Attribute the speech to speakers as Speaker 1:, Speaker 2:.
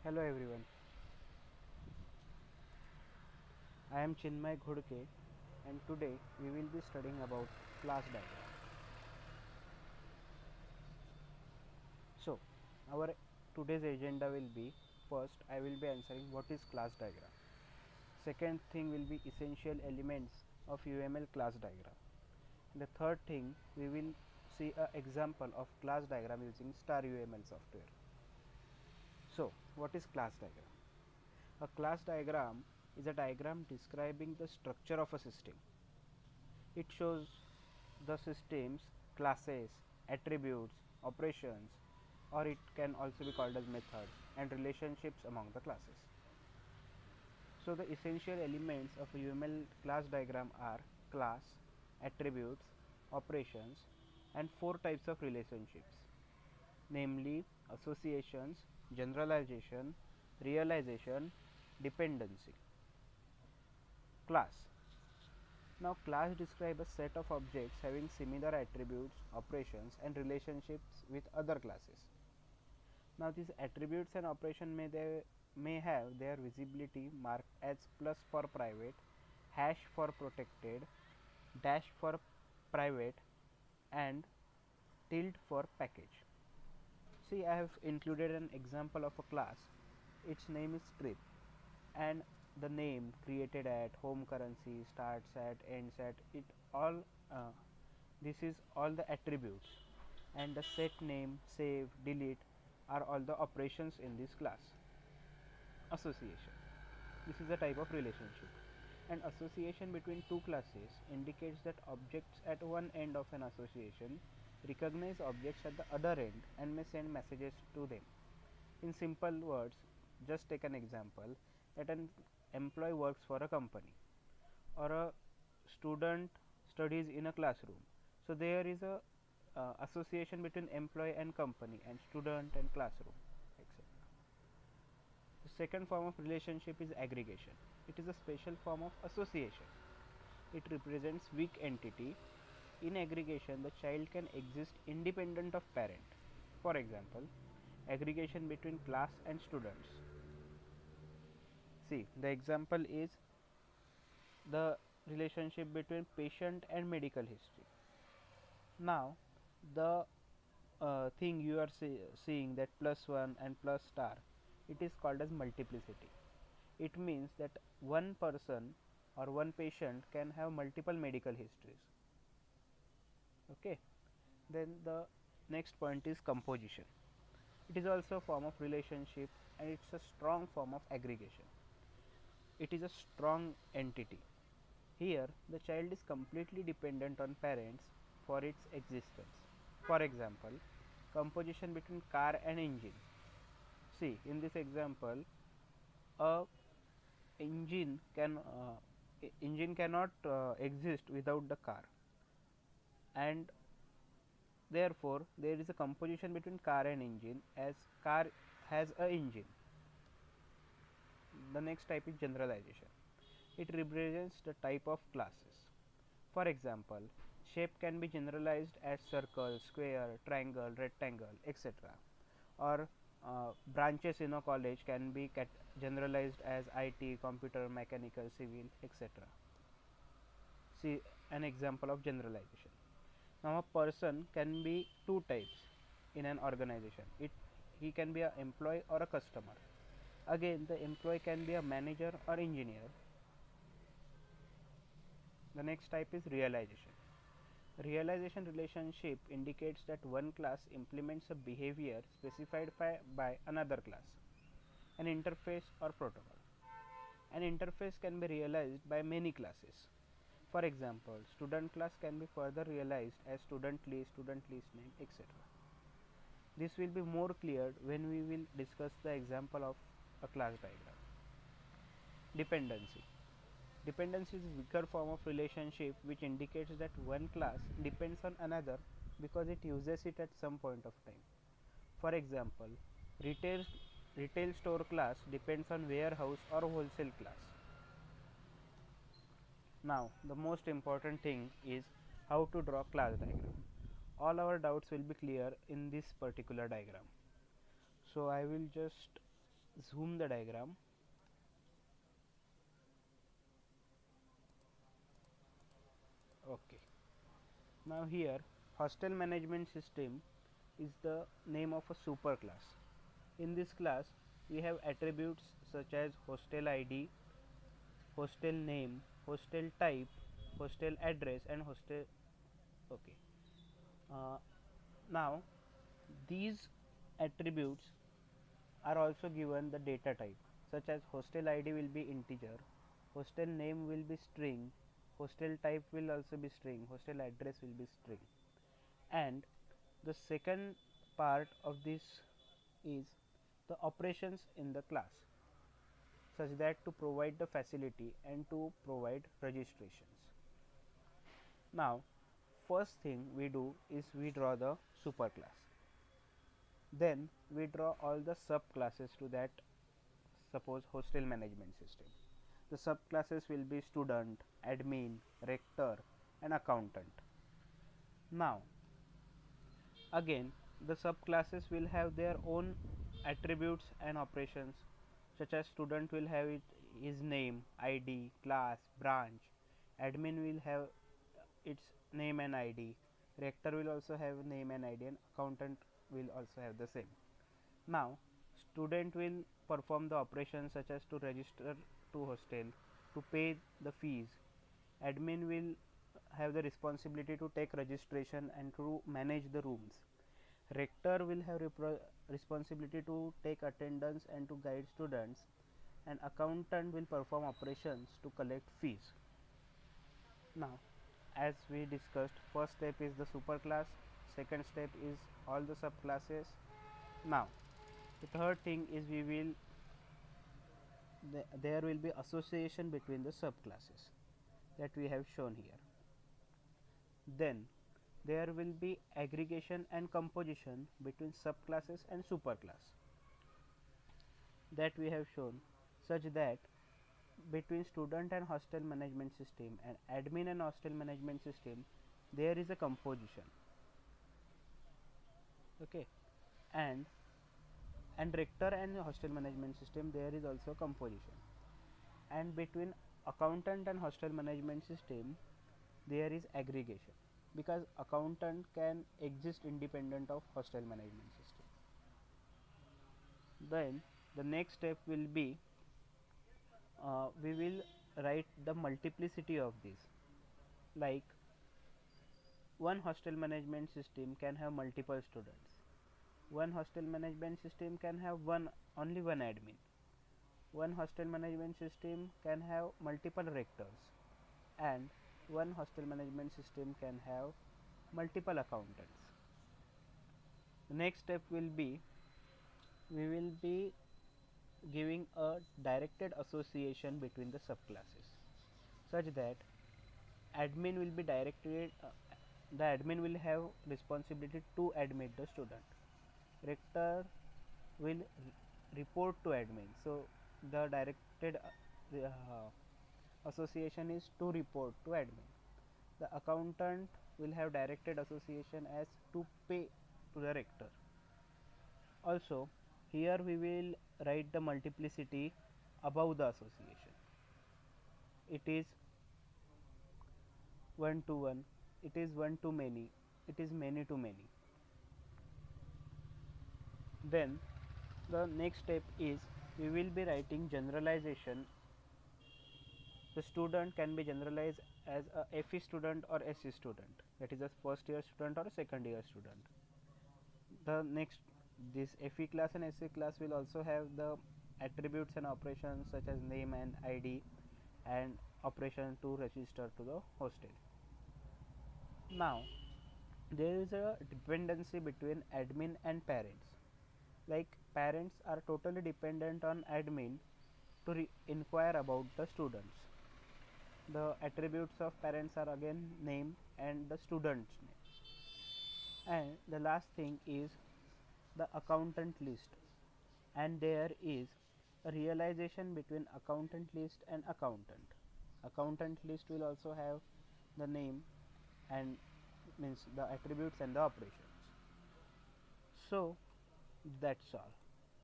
Speaker 1: Hello everyone, I am Chinmay Ghudke and today we will be studying about class diagram. So, our today's agenda will be first I will be answering what is class diagram. Second thing will be essential elements of UML class diagram. The third thing we will see a example of class diagram using star UML software. So, what is class diagram? A class diagram is a diagram describing the structure of a system. It shows the system's classes, attributes, operations, or it can also be called as methods and relationships among the classes. So the essential elements of a UML class diagram are class, attributes, operations, and four types of relationships, namely associations, generalization, realization, dependency. Class. Now class describe a set of objects having similar attributes, operations and relationships with other classes. Now these attributes and operation may have their visibility marked as plus for private, hash for protected, dash for private and tilde for package. See, I have included an example of a class. Its name is trip and the name created at, home currency, starts at, ends at, it all this is all the attributes, and the set name, save, delete are all the operations in this class. Association, this is a type of relationship. An association between two classes indicates that objects at one end of an association recognize objects at the other end and may send messages to them. In simple words, just take an example that an employee works for a company or a student studies in a classroom. So there is a association between employee and company and student and classroom, etc. The second form of relationship is aggregation. It is a special form of association. It represents weak entity. In aggregation, the child can exist independent of parent. For example, aggregation between class and students. See, the example is the relationship between patient and medical history. Now, the thing you are seeing, that plus 1 and plus star, it is called as multiplicity. It means that one person or one patient can have multiple medical histories. Okay. Then the next point is composition. It is also a form of relationship and it's a strong form of aggregation. It is a strong entity. Here, the child is completely dependent on parents for its existence. For example, composition between car and engine. See, in this example, a engine cannot exist without the car, and therefore there is a composition between car and engine as car has a engine. The next type is generalization. It represents the type of classes. For example, shape can be generalized as circle, square, triangle, rectangle, etc. Or branches in a college can be generalized as IT, computer, mechanical, civil, etc. See an example of generalization. Now a person can be two types in an organization. He can be an employee or a customer. Again, the employee can be a manager or engineer. The next type is realization. Realization relationship indicates that one class implements a behavior specified by another class, an interface or protocol. An interface can be realized by many classes. For example, student class can be further realized as student list name, etc. This will be more clear when we will discuss the example of a class diagram. Dependency. Dependency is a weaker form of relationship which indicates that one class depends on another because it uses it at some point of time. For example, retail retail store class depends on warehouse or wholesale class. Now, the most important thing is how to draw class diagram. All our doubts will be clear in this particular diagram. So I will just zoom the diagram. Okay. Now here hostel management system is the name of a superclass. In this class we have attributes such as hostel ID, hostel name, hostel type, hostel address and hostel. Okay. Uh, Now these attributes are also given the data type, such as hostel ID will be integer, hostel name will be string, hostel type will also be string, hostel address will be string. And the second part of this is the operations in the class, such that to provide the facility and to provide registrations. Now first thing we do is we draw the superclass. Then we draw all the subclasses to that, suppose hostel management system. The subclasses will be student, admin, rector and accountant. Now again the subclasses will have their own attributes and operations, such as student will have his name, ID, class, branch, admin will have its name and ID, rector will also have name and ID and accountant will also have the same. Now student will perform the operations such as to register to hostel, to pay the fees. Admin will have the responsibility to take registration and to manage the rooms. Rector will have responsibility to take attendance and to guide students, and accountant will perform operations to collect fees. Now as we discussed, first step is the superclass, second step is all the subclasses. Now the third thing is we will there will be association between the subclasses that we have shown here. Then there will be aggregation and composition between subclasses and superclass that we have shown, such that between student and hostel management system and admin and hostel management system there is a composition. Okay. And rector and hostel management system there is also composition, and between accountant and hostel management system there is aggregation, because accountant can exist independent of hostel management system. Then the next step will be we will write the multiplicity of this, like one hostel management system can have multiple students, one hostel management system can have only one admin, one hostel management system can have multiple rectors, and one hostel management system can have multiple accountants. The next step will be we will be giving a directed association between the subclasses, such that admin will be directed the admin will have responsibility to admit the student, rector will report to admin, so the directed association is to report to admin. The accountant will have directed association as to pay to the rector. Also here we will write the multiplicity above the association. It is 1 to 1, it is 1 to many, it is many to many. Then the next step is we will be writing generalization. The student can be generalized as a FE student or SE student, that is a first year student or a second year student. The next, this FE class and SE class will also have the attributes and operations such as name and ID and operation to register to the hostel. Now there is a dependency between admin and parents, like parents are totally dependent on admin to inquire about the students. The attributes of parents are again name and the student's name. And the last thing is the accountant list, and there is a realization between accountant list and accountant. Accountant list will also have the name and means the attributes and the operations. So that's all.